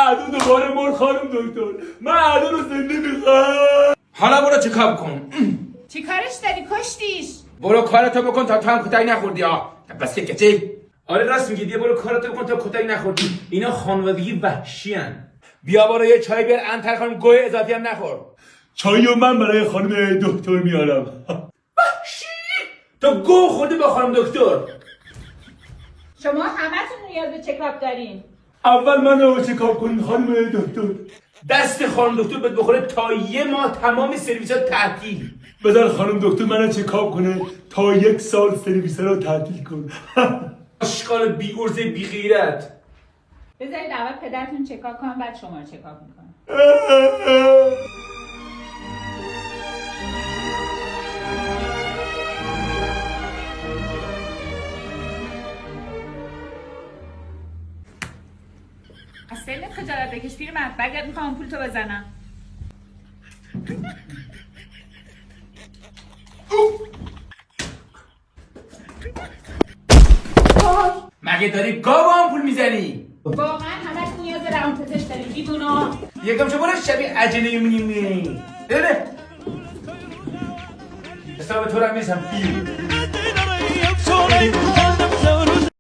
عدو دوباره مرد خانم دکتر. من عدو رو زنده میخوام. حالا برو چیکار کن. چی کارش داری کشتیش؟ برو کارتو بکن تا تو هم کتک نخوردی ها. بس که کتی. آره راست میگی، برو کارتو بکن تا کتک نخوردی. اینا خانوادگی وحشی ان. بیا برو یه چای بیار، انتر خانم گوه اضافی هم نخور. چایو من برای خانم دکتر میارم. وحشی تو گو خورده با خانم دکتر. شما همتون نیاز به چکاپ دارین. اول منو چکاپ کنین خانم دکتر. دست خانم دکتر بهت بخوره تا یه ماه تمام سرویس ها تعطیل. بذار خانم دکتر منو چکاپ کنه تا 1 سال سرویس رو تعطیل کن. اشکال بی ارزه بی غیرت. بذارید اول پدرتون چکاپ کنم بعد شما رو چکاپ میکنم. از سنت خجالت بکش پیرمرد، برگرد میخوام پولتو بزنم. مگه داری گاو هم پول میزنی؟ واقعا همه نیاز به روانپزشک داریم دیوونا. یکم چه برو شبیه عجله میمونی. بده حساب تو رو هم میزم بیر.